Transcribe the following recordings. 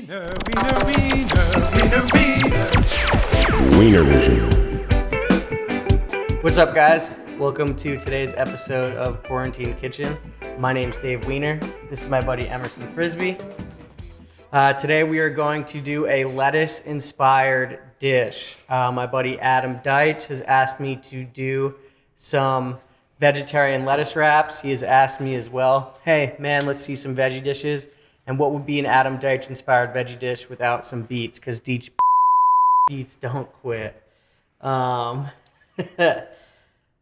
WeinerVision. What's up, guys? Welcome to today's episode of Quarantine Kitchen. My name's Dave Weiner. This is my buddy Emerson Frisbe. Today we are going to do a lettuce-inspired dish. My buddy Adam Deitch has asked me to do some vegetarian lettuce wraps. He has asked me as well, hey man, let's see some veggie dishes. And what would be an Adam Deitch inspired veggie dish without some beets? Because beets don't quit. So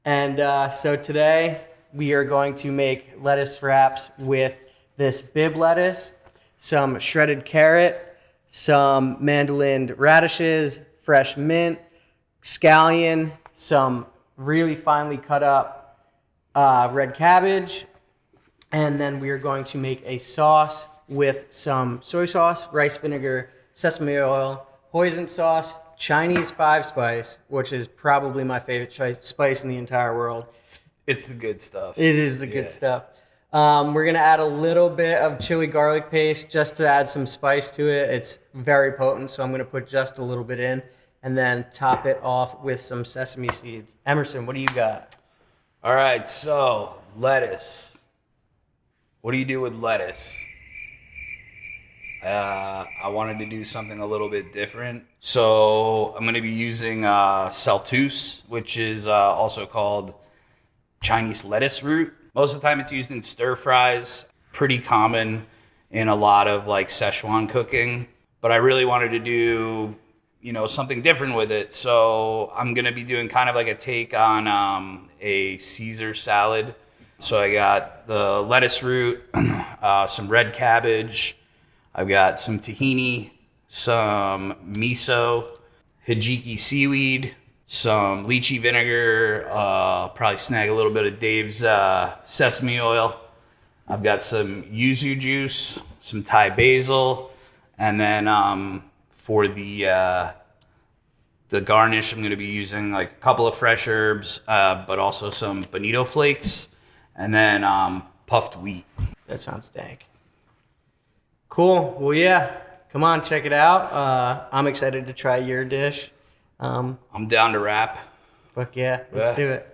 today we are going to make lettuce wraps with this bib lettuce, some shredded carrot, some mandolin radishes, fresh mint, scallion, some really finely cut up red cabbage, and then we are going to make a sauce with some soy sauce, rice vinegar, sesame oil, Hoison sauce, Chinese 5-spice, which is probably my favorite spice in the entire world. It's the good stuff. It is the good stuff. We're going to add a little bit of chili garlic paste just to add some spice to it. It's very potent, so I'm going to put just a little bit in and then top it off with some sesame seeds. Emerson, what do you got? All right, so lettuce. What do you do with lettuce? I wanted to do something a little bit different. So I'm going to be using Celtuse, which is also called Chinese lettuce root. Most of the time it's used in stir fries, pretty common in a lot of like Szechuan cooking. But I really wanted to do, something different with it. So I'm going to be doing kind of like a take on a Caesar salad. So I got the lettuce root, some red cabbage, I've got some tahini, some miso, Hijiki seaweed, some lychee vinegar, probably snag a little bit of Dave's sesame oil. I've got some yuzu juice, some Thai basil, and then for the garnish, I'm going to be using like a couple of fresh herbs, but also some Bonito flakes, and then puffed wheat. That sounds dank. Cool. Well, yeah. Come on, check it out. I'm excited to try your dish. I'm down to wrap. Fuck yeah. Let's do it.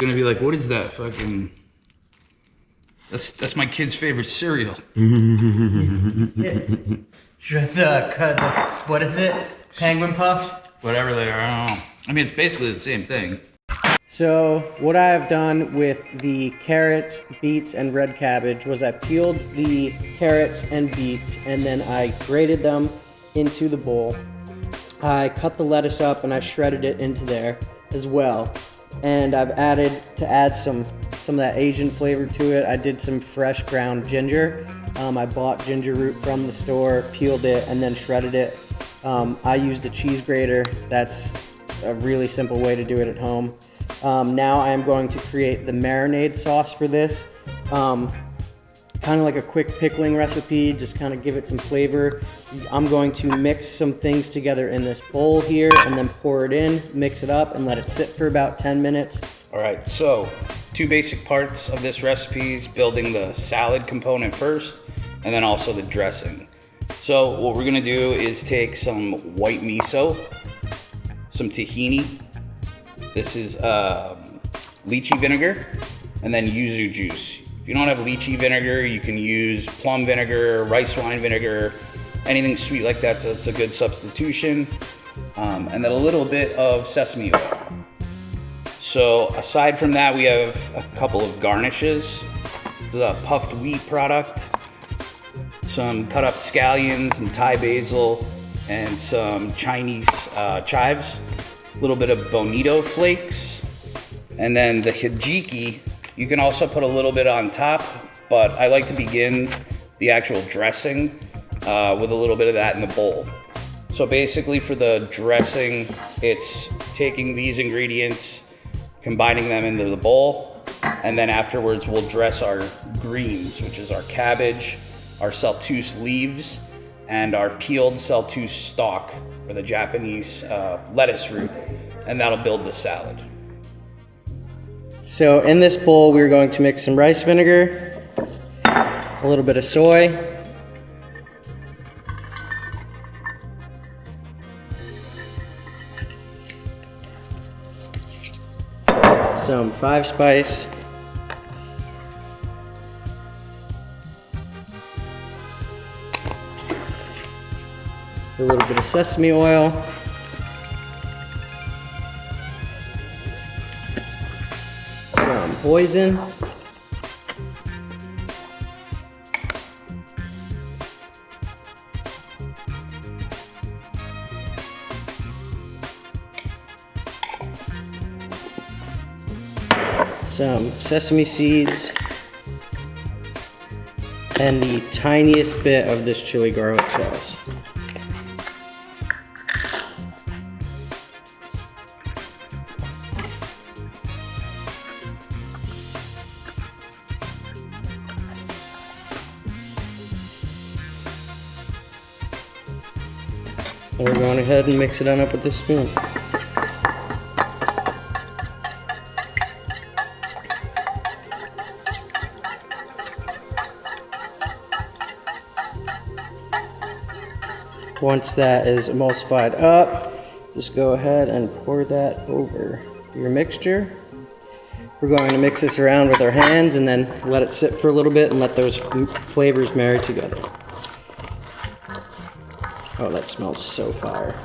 Gonna be like, what is that fucking? That's my kid's favorite cereal. What is it? Penguin puffs? Whatever they are, I don't know. I mean, it's basically the same thing. So what I have done with the carrots, beets, and red cabbage was I peeled the carrots and beets and then I grated them into the bowl. I cut the lettuce up and I shredded it into there as well. And I've added some of that Asian flavor to it. I did some fresh ground ginger. I bought ginger root from the store, peeled it, and then shredded it. I used a cheese grater. That's a really simple way to do it at home. Now I am going to create the marinade sauce for this. Kind of like a quick pickling recipe, just kind of give it some flavor. I'm going to mix some things together in this bowl here and then pour it in, mix it up, and let it sit for about 10 minutes. All right, so 2 basic parts of this recipe is building the salad component first, and then also the dressing. So what we're gonna do is take some white miso, some tahini, this is lychee vinegar, and then yuzu juice. If you don't have lychee vinegar, you can use plum vinegar, rice wine vinegar, anything sweet like that, so it's a good substitution. And then a little bit of sesame oil. So aside from that, we have a couple of garnishes. This is a puffed wheat product, some cut up scallions and Thai basil, and some Chinese chives, a little bit of Bonito flakes, and then the Hijiki. You can also put a little bit on top, but I like to begin the actual dressing with a little bit of that in the bowl. So basically for the dressing, it's taking these ingredients, combining them into the bowl, and then afterwards we'll dress our greens, which is our cabbage, our Celtuse leaves, and our peeled Celtuse stalk, or the Japanese lettuce root, and that'll build the salad. So in this bowl, we're going to mix some rice vinegar, a little bit of soy, some 5-spice, a little bit of sesame oil, some Hoison, some sesame seeds, and the tiniest bit of this chili garlic sauce. And we're going ahead and mix it on up with this spoon. Once that is emulsified up, just go ahead and pour that over your mixture. We're going to mix this around with our hands and then let it sit for a little bit and let those flavors marry together. Oh, that smells so fire.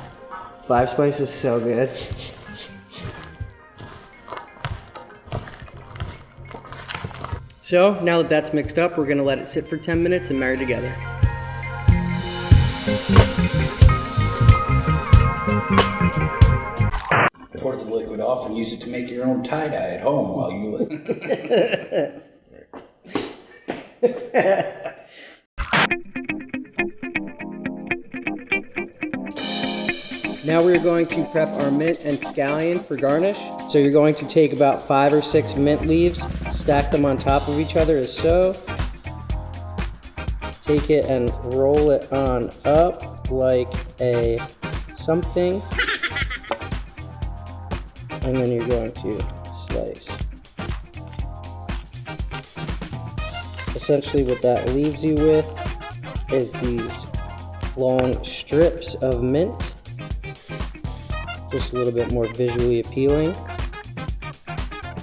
5-spice is so good. So now that that's mixed up, we're gonna let it sit for 10 minutes and marry together. Pour the liquid off and use it to make your own tie-dye at home while you Now we're going to prep our mint and scallion for garnish. So you're going to take about 5 or 6 mint leaves, stack them on top of each other as so. Take it and roll it on up like a something. And then you're going to slice. Essentially what that leaves you with is these long strips of mint. Just a little bit more visually appealing.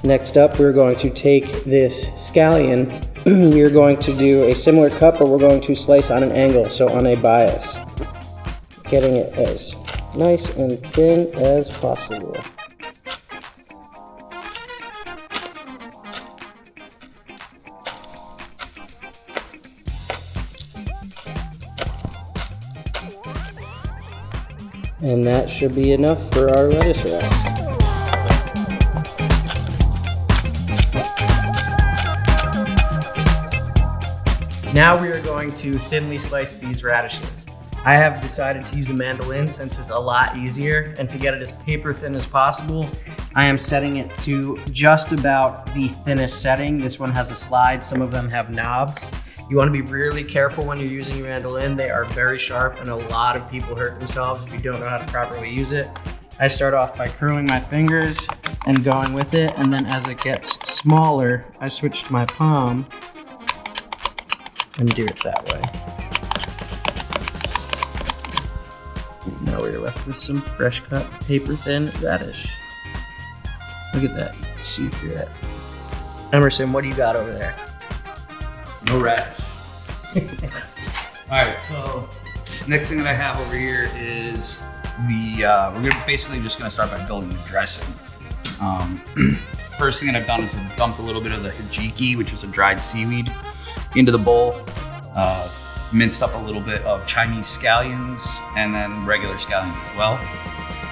Next up, we're going to take this scallion. We're going to do a similar cut, but we're going to slice on an angle, so on a bias. Getting it as nice and thin as possible. And that should be enough for our lettuce wrap. Now we are going to thinly slice these radishes. I have decided to use a mandolin since it's a lot easier, and to get it as paper thin as possible, I am setting it to just about the thinnest setting. This one has a slide, some of them have knobs. You want to be really careful when you're using your mandolin. They are very sharp and a lot of people hurt themselves if you don't know how to properly use it. I start off by curling my fingers and going with it, and then as it gets smaller, I switch to my palm and do it that way. Now we're left with some fresh cut paper thin radish. Look at that, you can see through that. Emerson, what do you got over there? No radish. Alright, so next thing that I have over here is we're basically just gonna start by building the dressing. First thing that I've done is I've dumped a little bit of the Hijiki, which is a dried seaweed, into the bowl. Minced up a little bit of Chinese scallions and then regular scallions as well.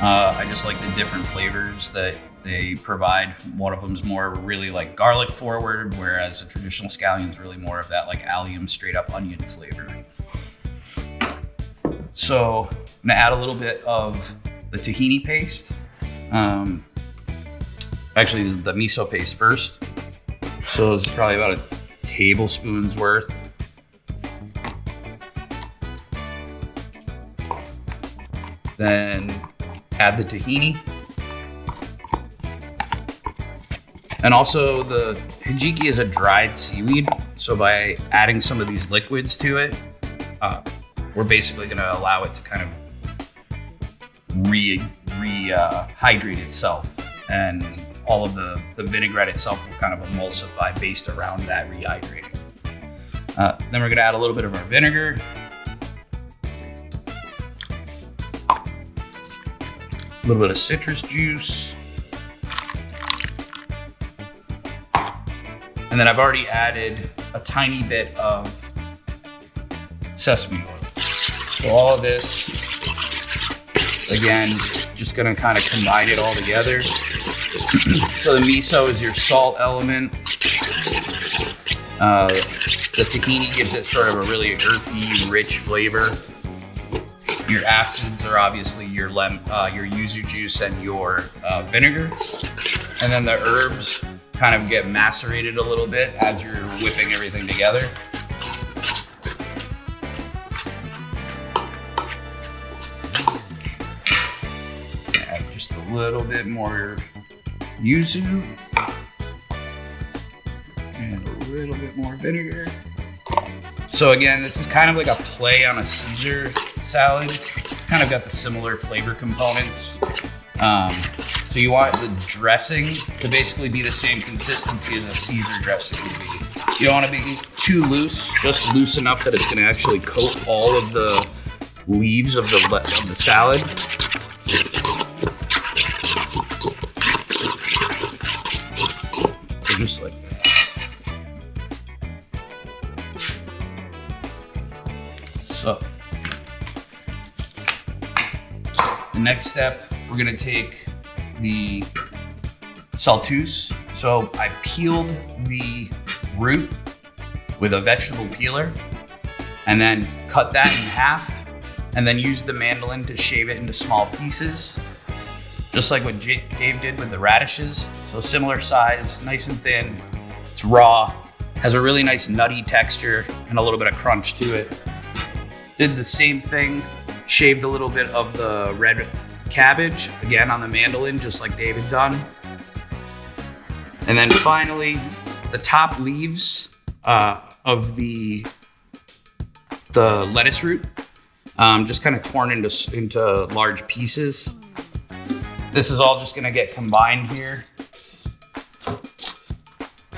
I just like the different flavors that they provide. One of them's more really like garlic forward, whereas a traditional scallion is really more of that like allium straight up onion flavor. So I'm gonna add a little bit of the tahini paste. Actually the miso paste first. So this is probably about a tablespoon's worth. Then add the tahini. And also the Hijiki is a dried seaweed. So by adding some of these liquids to it, we're basically gonna allow it to kind of rehydrate itself. And all of the vinaigrette itself will kind of emulsify based around that rehydrating. Then we're gonna add a little bit of our vinegar. A little bit of citrus juice. And then I've already added a tiny bit of sesame oil. So all of this, again, just gonna kind of combine it all together. So the miso is your salt element. The tahini gives it sort of a really earthy, rich flavor. Your acids are obviously your yuzu juice and your vinegar. And then the herbs kind of get macerated a little bit as you're whipping everything together. Add just a little bit more yuzu. And a little bit more vinegar. So again, this is kind of like a play on a Caesar salad. It's kind of got the similar flavor components. So you want the dressing to basically be the same consistency as a Caesar dressing would be. You don't want to be too loose, just loose enough that it's going to actually coat all of the leaves of the salad. So just like that. So the next step, we're going to take the Celtuse. So I peeled the root with a vegetable peeler and then cut that in half and then used the mandolin to shave it into small pieces, just like what Dave did with the radishes. So similar size, nice and thin. It's raw, has a really nice nutty texture and a little bit of crunch to it. Did the same thing, shaved a little bit of the red cabbage, again on the mandolin, just like Dave had done. And then finally, the top leaves of the lettuce root, just kind of torn into large pieces. This is all just gonna get combined here.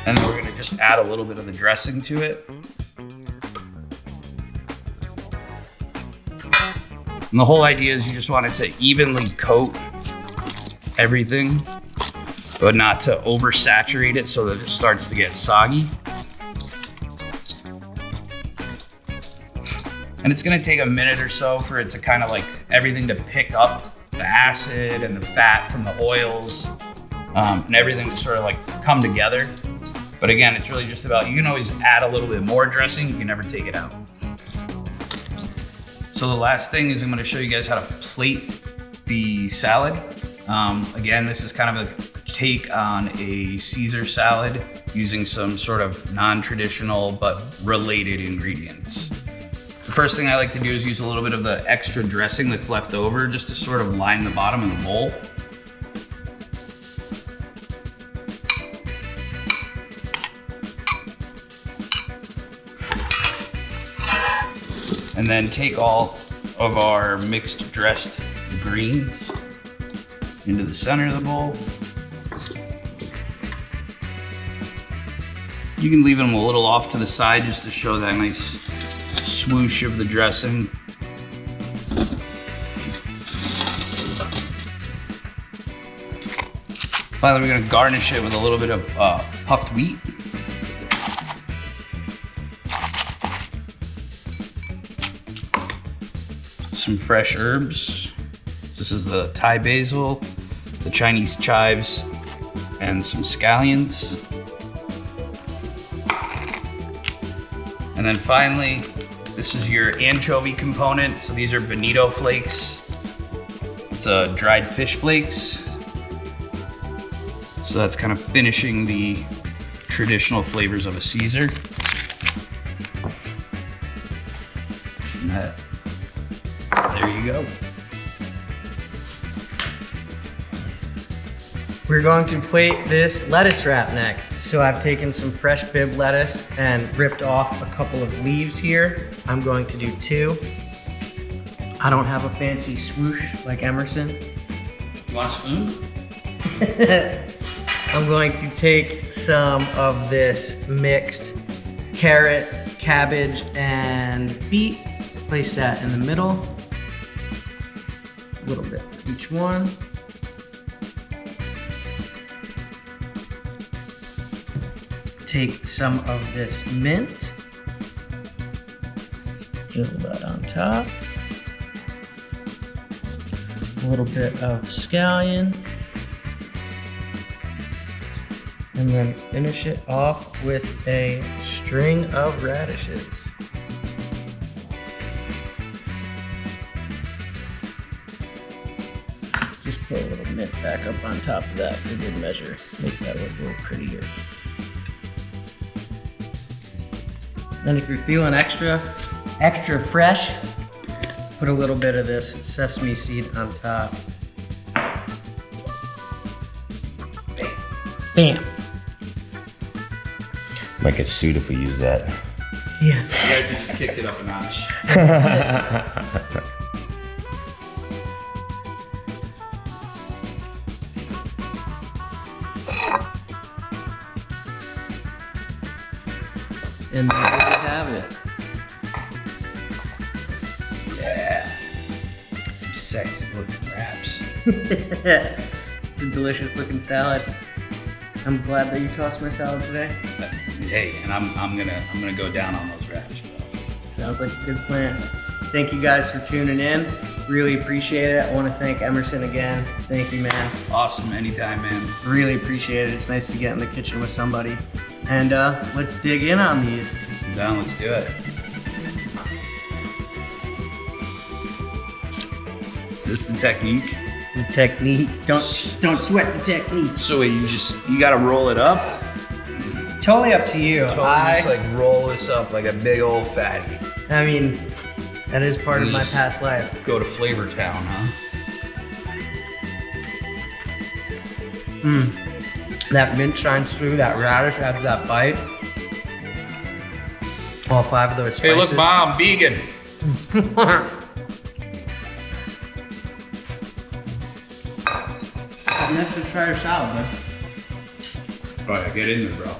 And then we're gonna just add a little bit of the dressing to it. And the whole idea is you just want it to evenly coat everything, but not to oversaturate it so that it starts to get soggy. And it's gonna take a minute or so for it to kind of like everything to pick up the acid and the fat from the oils, and everything to sort of like come together. But again, it's really just about, you can always add a little bit more dressing, you can never take it out. So the last thing is I'm gonna show you guys how to plate the salad. Again, this is kind of a take on a Caesar salad using some sort of non-traditional but related ingredients. The first thing I like to do is use a little bit of the extra dressing that's left over just to sort of line the bottom of the bowl. And then take all of our mixed dressed greens into the center of the bowl. You can leave them a little off to the side just to show that nice swoosh of the dressing. Finally, we're gonna garnish it with a little bit of puffed wheat. Some fresh herbs. This is the Thai basil, the Chinese chives, and some scallions. And then finally, this is your anchovy component. So these are Bonito flakes. It's dried fish flakes. So that's kind of finishing the traditional flavors of a Caesar. And that, there you go. We're going to plate this lettuce wrap next. So I've taken some fresh bib lettuce and ripped off a couple of leaves here. I'm going to do 2. I don't have a fancy swoosh like Emerson. You want a spoon? I'm going to take some of this mixed carrot, cabbage, and beet. Place that in the middle. A little bit for each one. Take some of this mint, drizzle that on top. A little bit of scallion, and then finish it off with a string of radishes. Just put a little mint back up on top of that for good measure. Make that look a little prettier. Then if you're feeling extra fresh, put a little bit of this sesame seed on top. Bam. Might get sued if we use that. Yeah. You guys have just kicked it up a notch. And there you have it. Yeah. Some sexy looking wraps. It's a delicious looking salad. I'm glad that you tossed my salad today. Hey, and I'm gonna go down on those wraps, bro. Sounds like a good plan. Thank you guys for tuning in. Really appreciate it. I want to thank Emerson again. Thank you, man. Awesome, anytime, man. Really appreciate it. It's nice to get in the kitchen with somebody. And let's dig in on these. I'm down, let's do it. Is this the technique? The technique. Don't sweat the technique. So wait, you gotta roll it up? Totally up to you. Totally just like roll this up like a big old fatty. I mean, that is part of my Just past life. Go to Flavor Town, huh? That mint shines through, that radish adds that bite. All 5 of those spices. Hey, look, Mom, I'm vegan. Next, let's try your salad, man. Oh yeah, get in there, bro.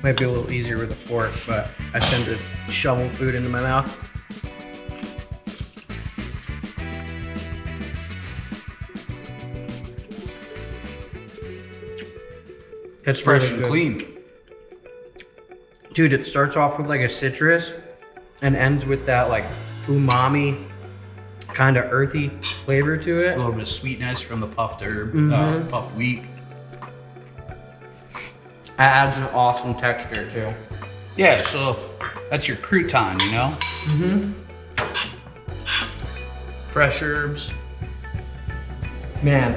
Might be a little easier with a fork, but I tend to shovel food into my mouth. It's fresh really and good. clean. Dude, it starts off with like a citrus and ends with that like umami, kind of earthy flavor to A it. little bit of sweetness from the puffed herb, puffed wheat. It adds an awesome texture too. Yeah, so that's your crouton, you know? Fresh herbs. Man,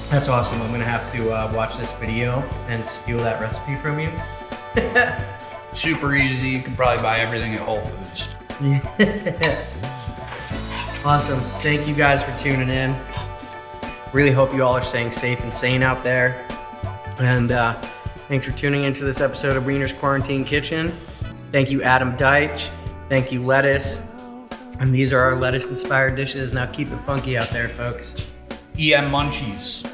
that's awesome. I'm gonna have to watch this video and steal that recipe from you. Super easy. You can probably buy everything at Whole Foods. Awesome. Thank you guys for tuning in. Really hope you all are staying safe and sane out there. And thanks for tuning into this episode of Weiner's Quarantine Kitchen. Thank you, Adam Deitch. Thank you, Lettuce. And these are our lettuce-inspired dishes. Now keep it funky out there, folks. EM Munchies.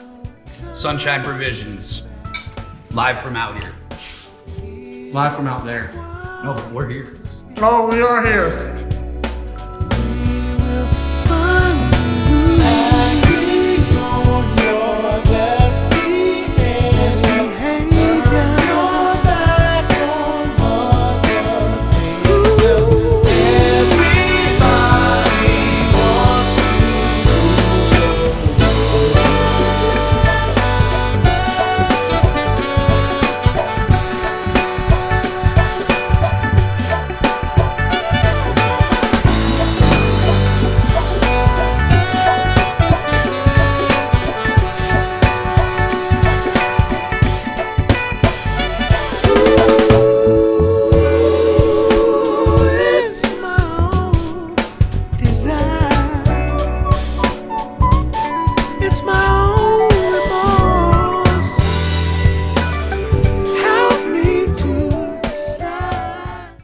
Sunshine Provisions. Live from out here. Live from out there. No, but we're here. Oh, we are here.